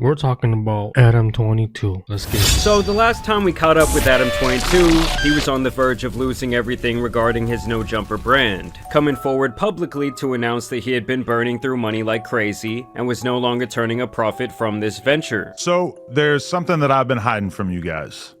We're talking about Adam 22. Let's get it. So the last time we caught up with Adam 22, he was on the verge of losing everything regarding his No Jumper brand, coming forward publicly to announce that he had been burning through money like crazy and was no longer turning a profit from this venture. So there's something that I've been hiding from you guys.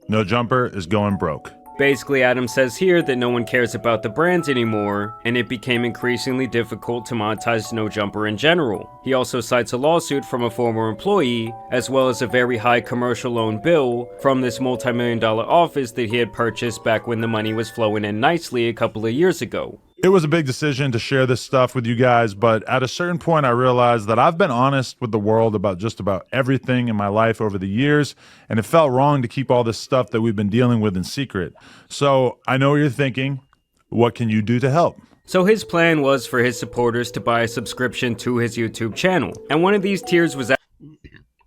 No Jumper is going broke. Basically, Adam says here that no one cares about the brand anymore, and it became increasingly difficult to monetize No Jumper in general. He also cites a lawsuit from a former employee, as well as a very high commercial loan bill from this multi-million-dollar office that he had purchased back when the money was flowing in nicely a couple of years ago. It was a big decision to share this stuff with you guys, but at a certain point I realized that I've been honest with the world about just about everything in my life over the years, and it felt wrong to keep all this stuff that we've been dealing with in secret. So I know what you're thinking, what can you do to help? So his plan was for his supporters to buy a subscription to his YouTube channel, and one of these tiers was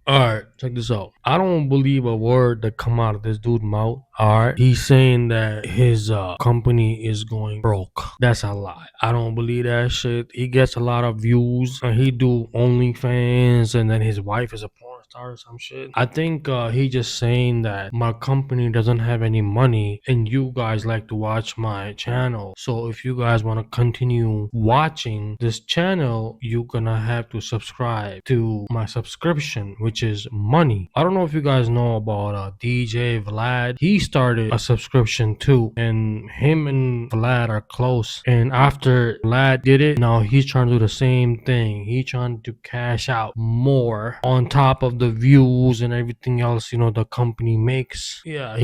Alright, check this out. I don't believe a word that come out of this dude's mouth. Alright, he's saying that his company is going broke. That's a lie. I don't believe that shit. He gets a lot of views and he do OnlyFans, and then his wife is a porn star or some shit. I think he just saying that my company doesn't have any money and you guys like to watch my channel. So if you guys want to continue watching this channel, you're gonna have to subscribe to my subscription, which is money. I don't know if you guys know about DJ Vlad. He started a subscription too, and him and Vlad are close. And after Vlad did it, now he's trying to do the same thing. He's trying to cash out more on top of the views and everything else, you know, the company makes. Yeah,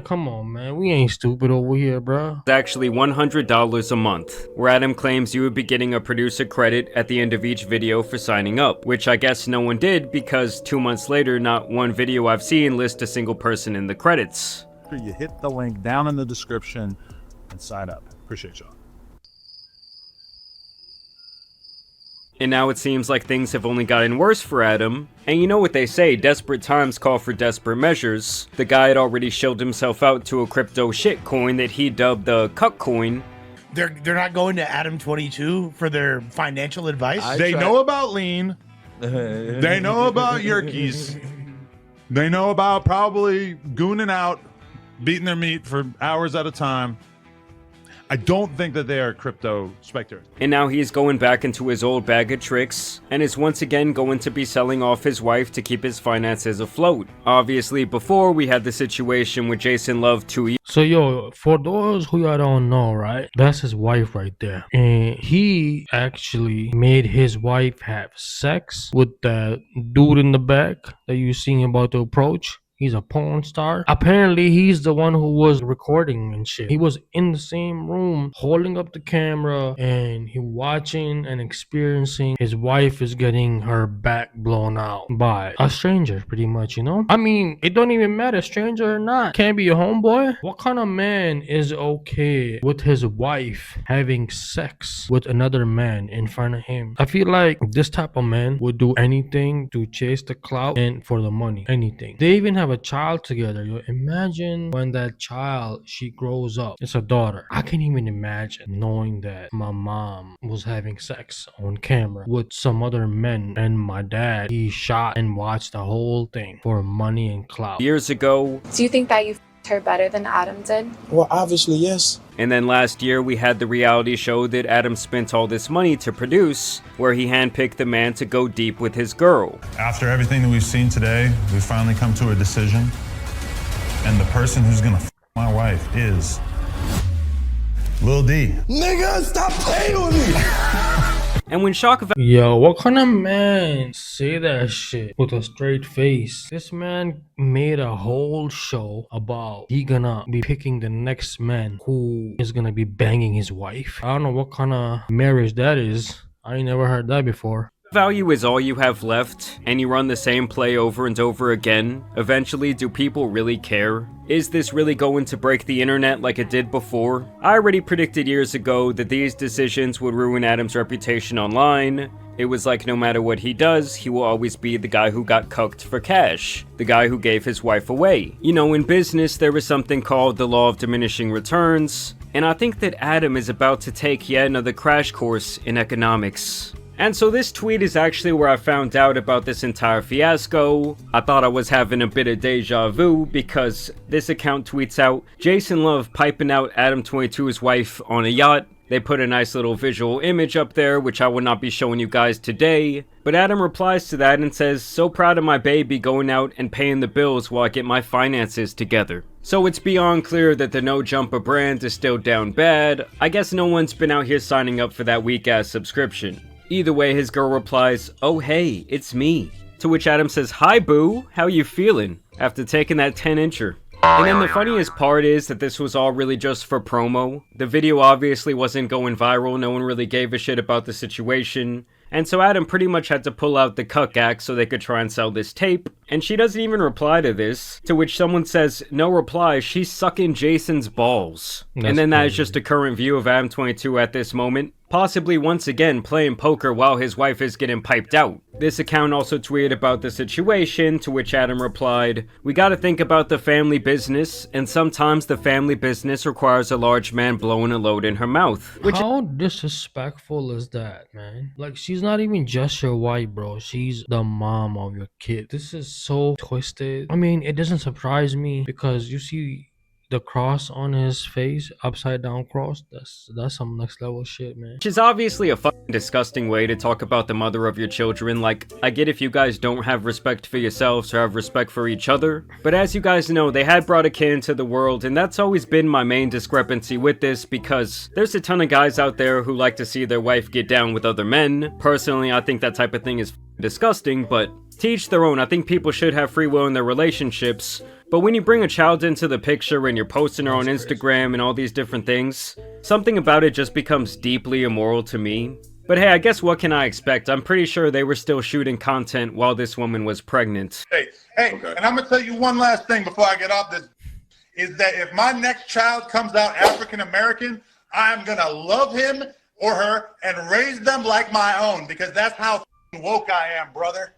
come on, man. We ain't stupid over here, bro. actually $100 a month, where Adam claims you would be getting a producer credit at the end of each video for signing up, which I guess no one did because 2 months later, not one video I've seen lists a single person in the credits. You hit the link down in the description and sign up. Appreciate y'all. And now it seems like things have only gotten worse for Adam. And you know what they say, desperate times call for desperate measures. The guy had already shilled himself out to a crypto shitcoin that he dubbed the Cuck coin. They're not going to Adam 22 for their financial advice? They know about lean. They know about yerkies. They know about probably gooning out, beating their meat for hours at a time. I don't think that they are crypto spectators. And now he's going back into his old bag of tricks, and is once again going to be selling off his wife to keep his finances afloat. Obviously, before we had the situation with Jason Love 2 years. So yo, for those who y'all don't know, right, that's his wife right there, and he actually made his wife have sex with that dude in the back that you seen about to approach. He's a porn star. Apparently, he's the one who was recording and shit. He was in the same room holding up the camera and he watching and experiencing his wife is getting her back blown out by a stranger, pretty much, you know? I mean, it don't even matter, stranger or not. Can't be your homeboy. What kind of man is okay with his wife having sex with another man in front of him? I feel like this type of man would do anything to chase the clout and for the money. Anything. They even have a child together. Yo, imagine when that child, she grows up, it's a daughter. I can't even imagine knowing that my mom was having sex on camera with some other men, and my dad, he shot and watched the whole thing for money and clout. Years ago. Do you think that you f***ed her better than Adam did? Well, obviously, yes. And then last year we had the reality show that Adam spent all this money to produce, where he handpicked the man to go deep with his girl. After everything that we've seen today, we finally come to a decision. And the person who's gonna f my wife is Lil D. Nigga, stop playing with me! And when shock Yo, what kind of man say that shit with a straight face? This man made a whole show about he gonna be picking the next man who is gonna be banging his wife. I don't know what kind of marriage that is. I ain't never heard that before. value is all you have left, and you run the same play over and over again, eventually do people really care? Is this really going to break the internet like it did before? I already predicted years ago that these decisions would ruin Adam's reputation online. It was like no matter what he does, he will always be the guy who got cucked for cash. The guy who gave his wife away. You know, in business, there is something called the law of diminishing returns, and I think that Adam is about to take yet another crash course in economics. And so this tweet is actually where I found out about this entire fiasco. I thought I was having a bit of deja vu because this account tweets out Jason Love piping out Adam22's wife on a yacht. They put a nice little visual image up there, which I will not be showing you guys today. But Adam replies to that and says, so proud of my baby going out and paying the bills while I get my finances together. So it's beyond clear that the No Jumper brand is still down bad. I guess no one's been out here signing up for that weak ass subscription. Either way, his girl replies, oh hey, it's me. To which Adam says, hi boo, how you feeling? After taking that 10-incher. And then the funniest part is that this was all really just for promo. The video obviously wasn't going viral, no one really gave a shit about the situation. And so Adam pretty much had to pull out the Cuck act so they could try and sell this tape. And she doesn't even reply to this, to which someone says, no reply, she's sucking Jason's balls. And then that is just a current view of Adam22 at this moment. Possibly once again playing poker while his wife is getting piped out. This account also tweeted about the situation, to which Adam replied, we gotta think about the family business, and sometimes the family business requires a large man blowing a load in her mouth. How disrespectful is that, man? Like, she's not even just your wife, bro. She's the mom of your kid. This is so twisted. I mean, it doesn't surprise me because you see the cross on his face, upside down cross. That's some next level shit, man. Which is obviously a fucking disgusting way to talk about the mother of your children. Like, I get if you guys don't have respect for yourselves or have respect for each other, but as you guys know, they had brought a kid into the world, and that's always been my main discrepancy with this, because there's a ton of guys out there who like to see their wife get down with other men. Personally, I think that type of thing is disgusting, but to each their own. I think people should have free will in their relationships. But when you bring a child into the picture and you're posting her on Instagram and all these different things, something about it just becomes deeply immoral to me. But hey, I guess what can I expect? I'm pretty sure they were still shooting content while this woman was pregnant. Hey, okay. And I'm gonna tell you one last thing before I get off this, is that if my next child comes out African American, I'm gonna love him or her and raise them like my own, because that's how woke I am, brother.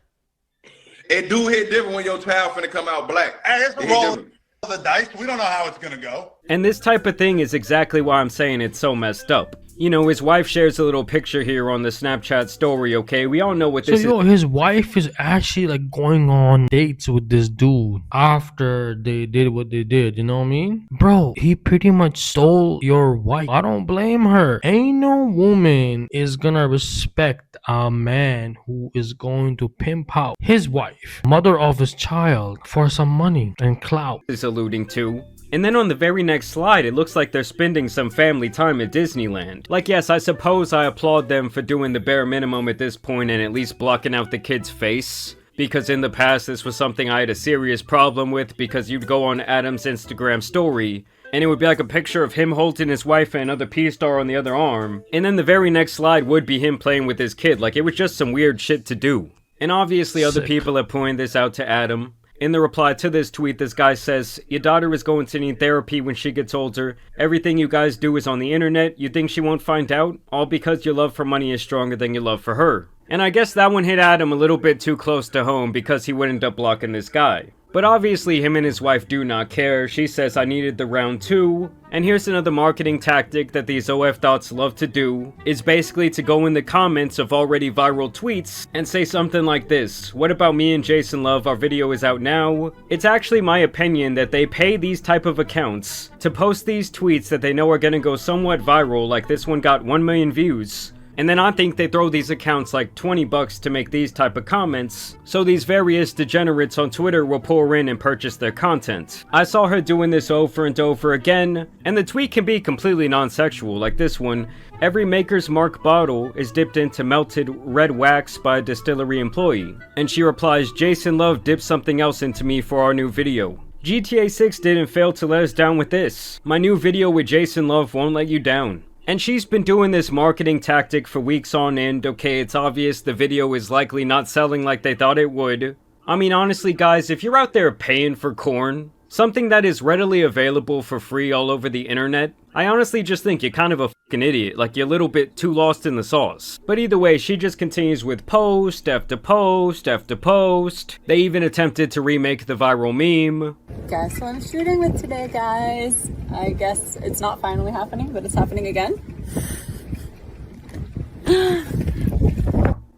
It do hit different when your child finna come out black. Hey, it's a roll of the dice. We don't know how it's gonna go. And this type of thing is exactly why I'm saying it's so messed up. You know, his wife shares a little picture here on the Snapchat story, okay? We all know what this is. So, his wife is actually, like, going on dates with this dude after they did what they did, you know what I mean? Bro, he pretty much stole your wife. I don't blame her. Ain't no woman is gonna respect a man who is going to pimp out his wife, mother of his child, for some money and clout. Is alluding to. And then on the very next slide, it looks like they're spending some family time at Disneyland. Like, yes, I suppose I applaud them for doing the bare minimum at this point and at least blocking out the kid's face. Because in the past, this was something I had a serious problem with, because you'd go on Adam's Instagram story, and it would be like a picture of him holding his wife and another P-star on the other arm. And then the very next slide would be him playing with his kid. Like, it was just some weird shit to do. And obviously other people have pointed this out to Adam. In the reply to this tweet, this guy says, your daughter is going to need therapy when she gets older. Everything you guys do is on the internet. You think she won't find out? All because your love for money is stronger than your love for her. And I guess that one hit Adam a little bit too close to home because he would end up blocking this guy. But obviously him and his wife do not care. She says, I needed the round 2. And here's another marketing tactic that these OF dots love to do, is basically to go in the comments of already viral tweets and say something like this. What about me and Jason Love? Our video is out now. It's actually my opinion that they pay these type of accounts to post these tweets that they know are gonna go somewhat viral, like this one got 1 million views. And then I think they throw these accounts like $20 to make these type of comments, so these various degenerates on Twitter will pour in and purchase their content. I saw her doing this over and over again, and the tweet can be completely non-sexual, like this one. Every Maker's Mark bottle is dipped into melted red wax by a distillery employee. And she replies, Jason Love dipped something else into me for our new video. GTA 6 didn't fail to let us down with this. My new video with Jason Love won't let you down. And she's been doing this marketing tactic for weeks on end. Okay, it's obvious the video is likely not selling like they thought it would. I mean, honestly guys, if you're out there paying for corn, something that is readily available for free all over the internet, I honestly just think you're kind of a fucking idiot, like you're a little bit too lost in the sauce. But either way, she just continues with post after post after post. They even attempted to remake the viral meme. Guess who I'm shooting with today, guys? I guess it's not finally happening, but it's happening again.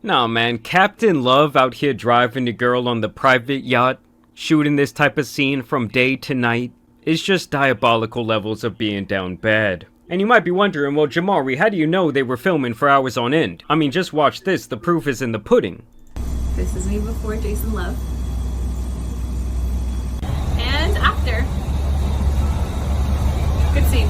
Nah, man, Captain Love out here driving the girl on the private yacht, shooting this type of scene from day to night, is just diabolical levels of being down bad. And you might be wondering, well, Jamari, how do you know they were filming for hours on end? I mean, just watch this, the proof is in the pudding. This is me before Jason Love. And after. Good scene.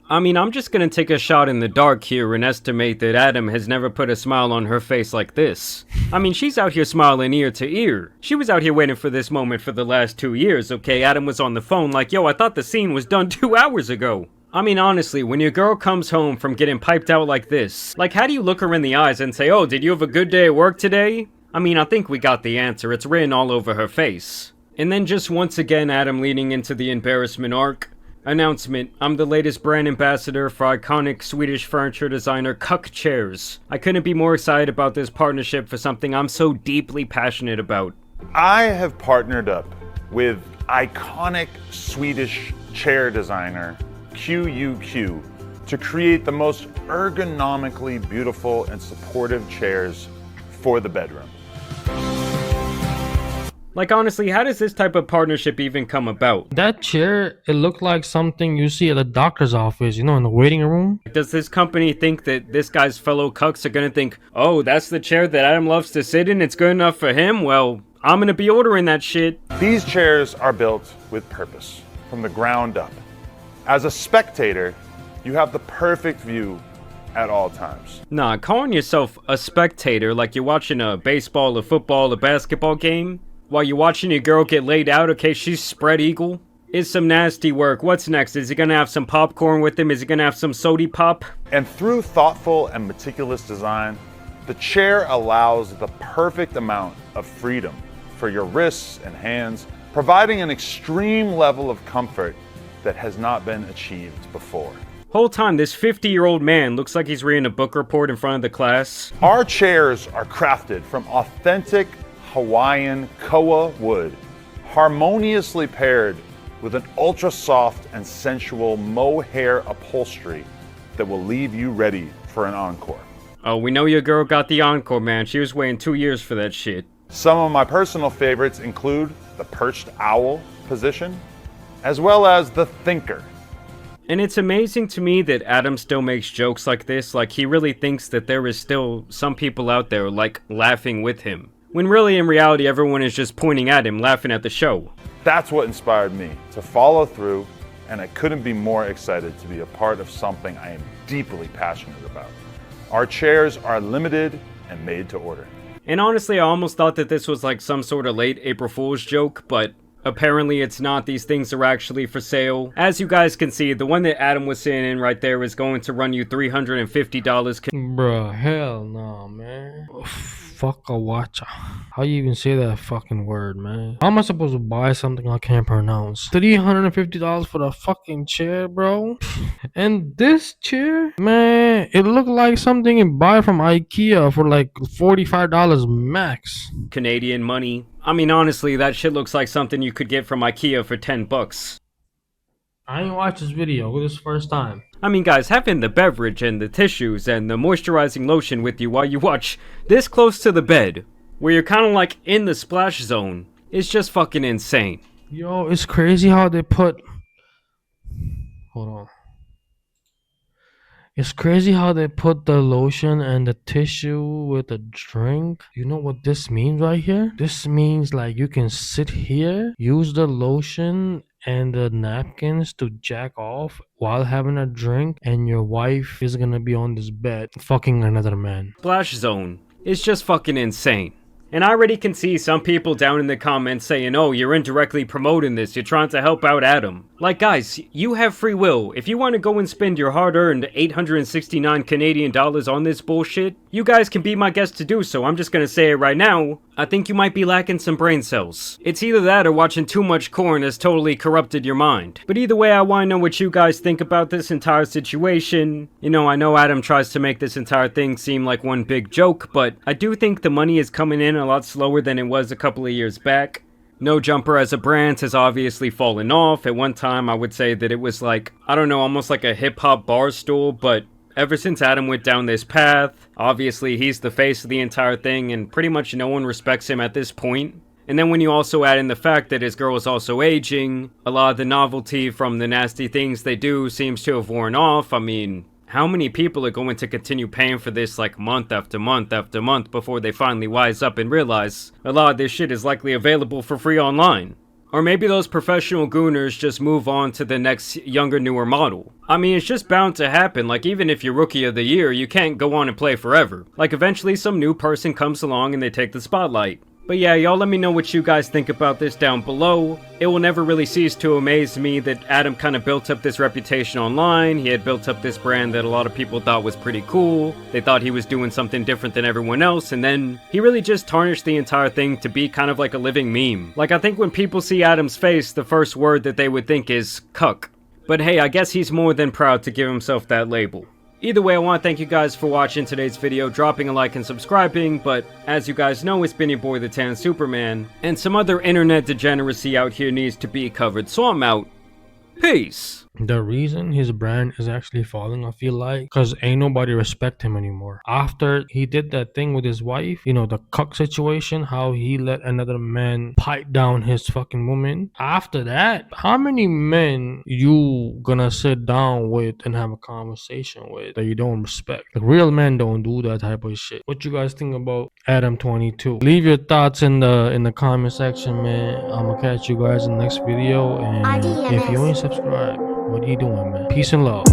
I mean, I'm just gonna take a shot in the dark here and estimate that Adam has never put a smile on her face like this. I mean, she's out here smiling ear to ear. She was out here waiting for this moment for the last 2 years, okay? Adam was on the phone like, yo, I thought the scene was done 2 hours ago. I mean, honestly, when your girl comes home from getting piped out like this, like, how do you look her in the eyes and say, oh, did you have a good day at work today? I mean, I think we got the answer. It's written all over her face. And then just once again, Adam leaning into the embarrassment arc. Announcement, I'm the latest brand ambassador for iconic Swedish furniture designer Cuck Chairs. I couldn't be more excited about this partnership for something I'm so deeply passionate about. I have partnered up with iconic Swedish chair designer QUQ to create the most ergonomically beautiful and supportive chairs for the bedroom. Like, honestly, how does this type of partnership even come about? That chair, it looked like something you see at a doctor's office, you know, in the waiting room. Does this company think that this guy's fellow cucks are gonna think, oh, that's the chair that Adam loves to sit in, it's good enough for him? Well, I'm gonna be ordering that shit. These chairs are built with purpose from the ground up. As a spectator, you have the perfect view at all times. Nah, calling yourself a spectator like you're watching a baseball, a football, a basketball game, while you're watching your girl get laid out, okay, she's spread eagle, is some nasty work. What's next? Is he gonna have some popcorn with him? Is he gonna have some sody pop? And through thoughtful and meticulous design, the chair allows the perfect amount of freedom for your wrists and hands, providing an extreme level of comfort that has not been achieved before. Whole time, this 50-year-old man looks like he's reading a book report in front of the class. Our chairs are crafted from authentic Hawaiian koa wood, harmoniously paired with an ultra soft and sensual mohair upholstery that will leave you ready for an encore. Oh, we know your girl got the encore, man. She was waiting 2 years for that shit. Some of my personal favorites include the perched owl position, as well as the thinker. And it's amazing to me that Adam still makes jokes like this, like he really thinks that there is still some people out there, like, laughing with him. When really, in reality, everyone is just pointing at him, laughing at the show. That's what inspired me to follow through, and I couldn't be more excited to be a part of something I am deeply passionate about. Our chairs are limited and made to order. And honestly, I almost thought that this was like some sort of late April Fool's joke, but apparently it's not. These things are actually for sale. As you guys can see, the one that Adam was sitting in right there is going to run you $350. Bruh, hell no, man. Fuck a watcha. How you even say that fucking word, man? How am I supposed to buy something I can't pronounce? $350 for the fucking chair, bro? And this chair, man, it looked like something you buy from IKEA for like $45 max. Canadian money. I mean, honestly, that shit looks like something you could get from IKEA for 10 bucks. I ain't watched this video. This is the first time. I mean, guys, having the beverage and the tissues and the moisturizing lotion with you while you watch this close to the bed, where you're kind of like in the splash zone, is just fucking insane. Yo, it's crazy how they put... Hold on. It's crazy how they put the lotion and the tissue with the drink. You know what this means right here? This means like you can sit here, use the lotion and the napkins to jack off while having a drink, and your wife is gonna be on this bed fucking another man. Splash zone is just fucking insane. And I already can see some people down in the comments saying, oh, you're indirectly promoting this, you're trying to help out Adam. Like, guys, you have free will. If you want to go and spend your hard-earned 869 Canadian dollars on this bullshit, you guys can be my guest to do so. I'm just gonna say it right now. I think you might be lacking some brain cells. It's either that or watching too much corn has totally corrupted your mind. But either way, I want to know what you guys think about this entire situation. You know, I know Adam tries to make this entire thing seem like one big joke, but I do think the money is coming in a lot slower than it was a couple of years back. No Jumper as a brand has obviously fallen off. At one time, I would say that it was like, I don't know, almost like a hip-hop bar stool, but Ever since Adam went down this path, obviously he's the face of the entire thing and pretty much no one respects him at this point. And then when you also add in the fact that his girl is also aging, a lot of the novelty from the nasty things they do seems to have worn off. I mean, how many people are going to continue paying for this like month after month after month before they finally wise up and realize a lot of this shit is likely available for free online? Or maybe those professional gooners just move on to the next younger, newer model. I mean, it's just bound to happen. Like, even if you're Rookie of the Year, you can't go on and play forever. Like, eventually some new person comes along and they take the spotlight. But yeah, y'all let me know what you guys think about this down below. It will never really cease to amaze me that Adam kind of built up this reputation online. He had built up this brand that a lot of people thought was pretty cool. They thought he was doing something different than everyone else, and then he really just tarnished the entire thing to be kind of like a living meme. Like, I think when people see Adam's face, the first word that they would think is cuck. But hey, I guess he's more than proud to give himself that label. Either way, I want to thank you guys for watching today's video, dropping a like and subscribing, but as you guys know, it's been your boy the Tan Superman, and some other internet degeneracy out here needs to be covered, so I'm out. Peace. The reason his brand is actually falling, I feel like, because ain't nobody respect him anymore. After he did that thing with his wife, you know, the cuck situation, how he let another man pipe down his fucking woman. After that, how many men you gonna sit down with and have a conversation with that you don't respect? Like, real men don't do that type of shit. What you guys think about Adam 22? Leave your thoughts in the comment section, man. I'm gonna catch you guys in the next video, and if you ain't subscribed, what are you doing, man? Peace and love.